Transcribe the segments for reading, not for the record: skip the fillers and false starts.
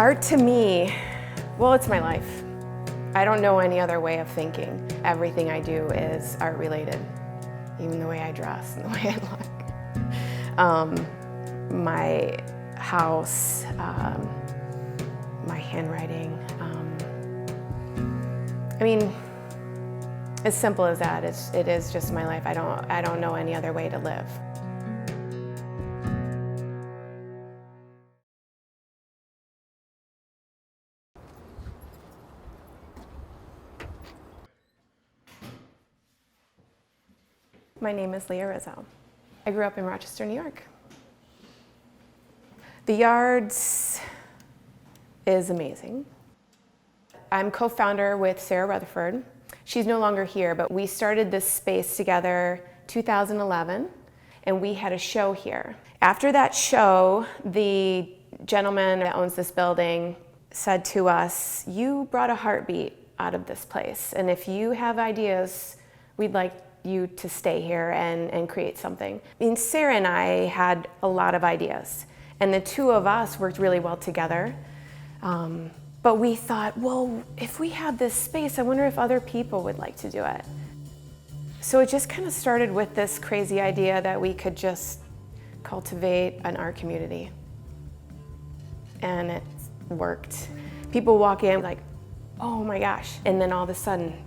Art to me, well, it's my life. I don't know any other way of thinking. Everything I do is art related, even the way I dress and the way I look. My house, my handwriting. I mean, as simple as that, it is just my life. I don't know any other way to live. My name is Lea Rizzo. I grew up in Rochester, New York. The Yards is amazing. I'm co-founder with Sarah Rutherford. She's no longer here, but we started this space together 2011, and we had a show here. After that show, the gentleman that owns this building said to us, "You brought a heartbeat out of this place, and if you have ideas, we'd like you to stay here and create something." I mean, Sarah and I had a lot of ideas, and the two of us worked really well together. But we thought, well, if we have this space, I wonder if other people would like to do it. So it just kind of started with this crazy idea that we could just cultivate an art community. And it worked. People walk in like, oh my gosh. And then all of a sudden,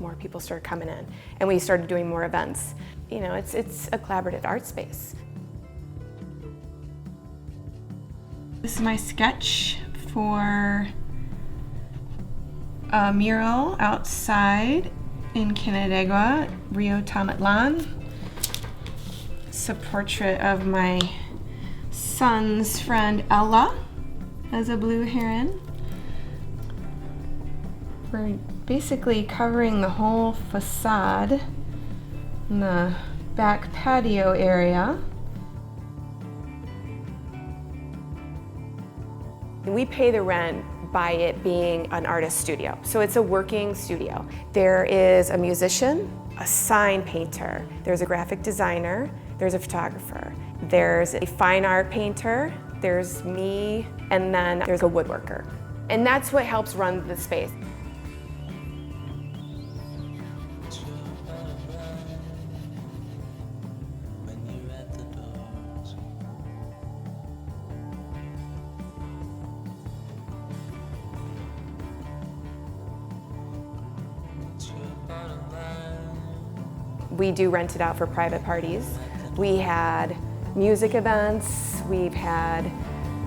more people started coming in. And we started doing more events. You know, it's a collaborative art space. This is my sketch for a mural outside in Canandaigua, Rio Tamatlan. It's a portrait of my son's friend Ella as a blue heron. We're basically covering the whole facade in the back patio area. We pay the rent by it being an artist studio. So it's a working studio. There is a musician, a sign painter, there's a graphic designer, there's a photographer, there's a fine art painter, there's me, and then there's a woodworker. And that's what helps run the space. We do rent it out for private parties. We had music events, we've had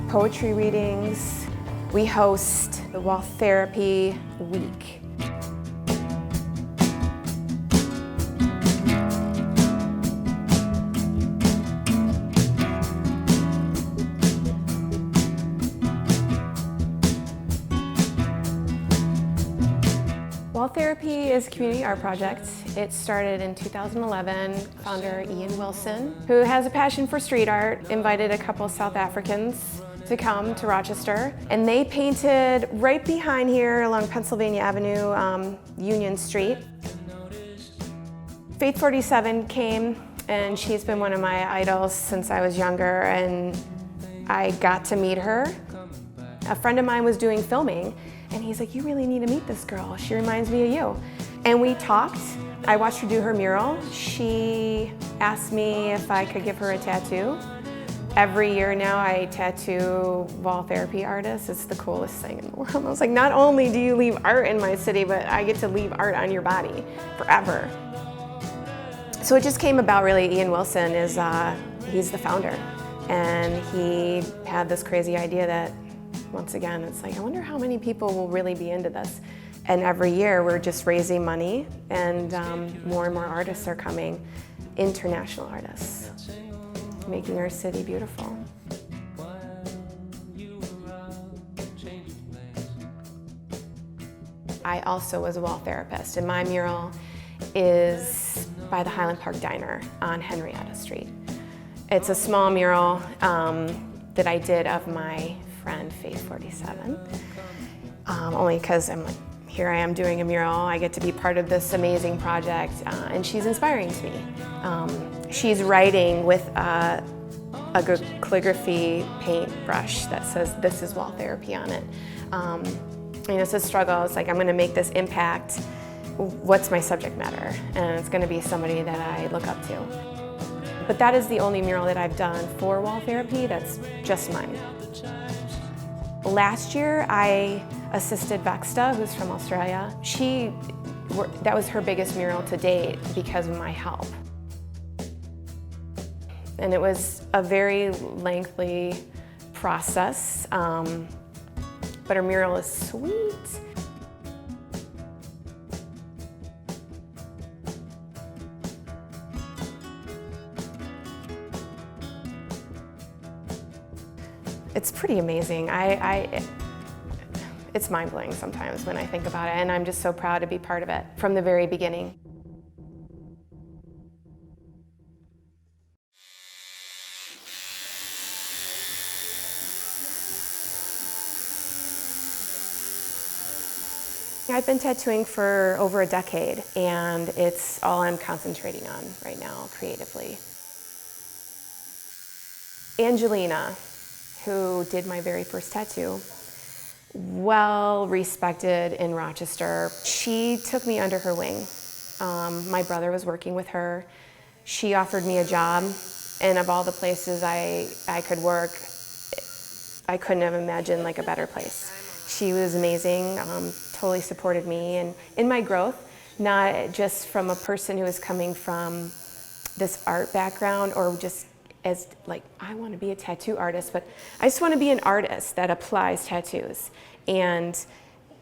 poetry readings. We host the Wall Therapy Week. Wall Therapy is a community art project. It started in 2011. Founder Ian Wilson, who has a passion for street art, invited a couple South Africans to come to Rochester. And they painted right behind here along Pennsylvania Avenue, Union Street. Faith 47 came, and she's been one of my idols since I was younger, and I got to meet her. A friend of mine was doing filming, and he's like, "You really need to meet this girl. She reminds me of you." And we talked. I watched her do her mural. She asked me if I could give her a tattoo. Every year now I tattoo wall therapy artists. It's the coolest thing in the world. I was like, not only do you leave art in my city, but I get to leave art on your body forever. So it just came about really. Ian Wilson is, he's the founder. And he had this crazy idea that, once again, it's like, I wonder how many people will really be into this. And every year we're just raising money, and more artists are coming, international artists, making our city beautiful. I also was a wall therapist, and my mural is by the Highland Park Diner on Henrietta Street. It's a small mural that I did of my friend Faith 47, only because I'm like, here I am doing a mural, I get to be part of this amazing project, and she's inspiring to me. She's writing with a calligraphy paintbrush that says "This is wall therapy" on it. It's a struggle. It's like, I'm going to make this impact. What's my subject matter? And it's going to be somebody that I look up to. But that is the only mural that I've done for wall therapy that's just mine. Last year, I assisted Vexta, who's from Australia. That was her biggest mural to date because of my help. And it was a very lengthy process, but her mural is sweet. It's pretty amazing. It's mind-blowing sometimes when I think about it, and I'm just so proud to be part of it from the very beginning. I've been tattooing for over a decade, and it's all I'm concentrating on right now creatively. Angelina, who did my very first tattoo, well respected in Rochester. She took me under her wing. My brother was working with her. She offered me a job, and of all the places I could work, I couldn't have imagined like a better place. She was amazing, totally supported me and in my growth, not just from a person who is coming from this art background or just as like, I want to be a tattoo artist, but I just want to be an artist that applies tattoos. And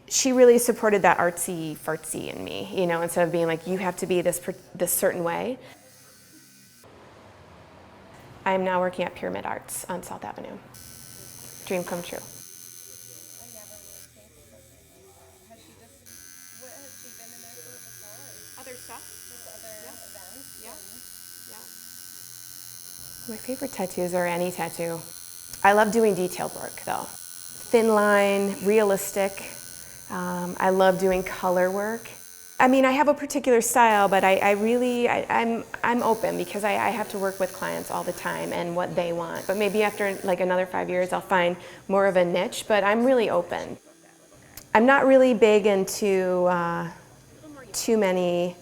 she really supported that artsy fartsy in me, instead of being like, you have to be this certain way. I am now working at Pyramid Arts on South Avenue. Dream come true. Other stuff? My favorite tattoos are any tattoo. I love doing detailed work though. Thin line, realistic. I love doing color work. I mean, I have a particular style, but I'm open because I have to work with clients all the time and what they want. But maybe after like another 5 years, I'll find more of a niche, but I'm really open. I'm not really big into too many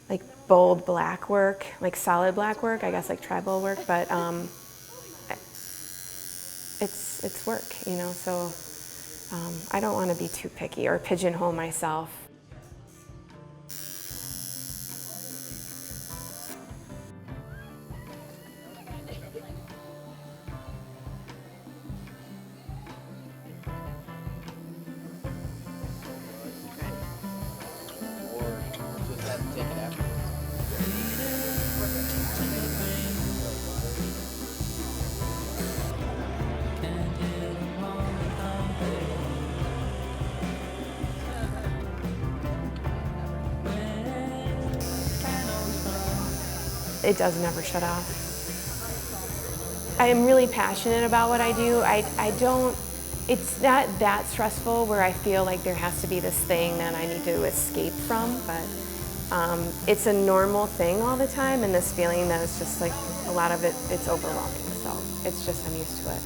like bold black work, like solid black work, I guess like tribal work, but it's work, so I don't want to be too picky or pigeonhole myself. It does never shut off. I am really passionate about what I do. It's not that stressful where I feel like there has to be this thing that I need to escape from, but it's a normal thing all the time, and this feeling that it's just like, a lot of it, it's overwhelming, so it's just, I'm used to it.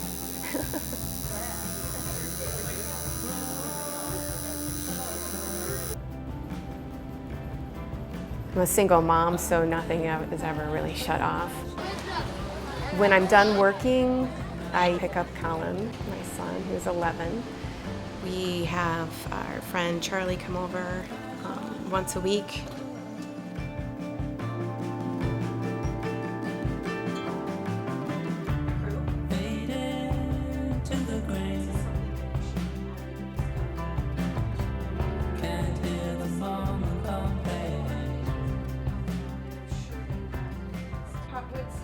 I'm a single mom, so nothing is ever really shut off. When I'm done working, I pick up Colin, my son, who's 11. We have our friend Charlie come over once a week.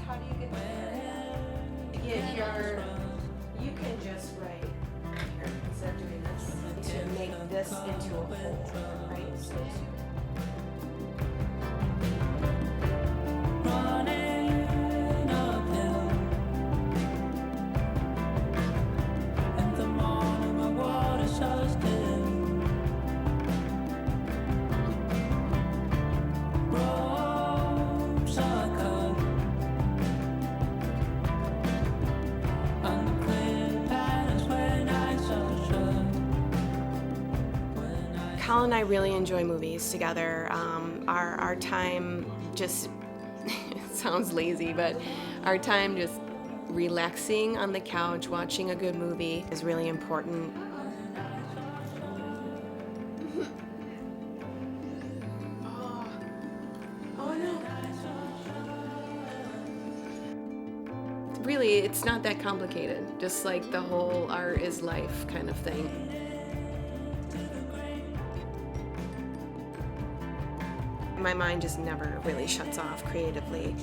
How do you get there? You can just write here instead of doing this to make this into a whole, right? So Hal and I really enjoy movies together. Our time just, it sounds lazy, but our time just relaxing on the couch, watching a good movie is really important. Oh no. Really, it's not that complicated, just like the whole art is life kind of thing. My mind just never really shuts off creatively.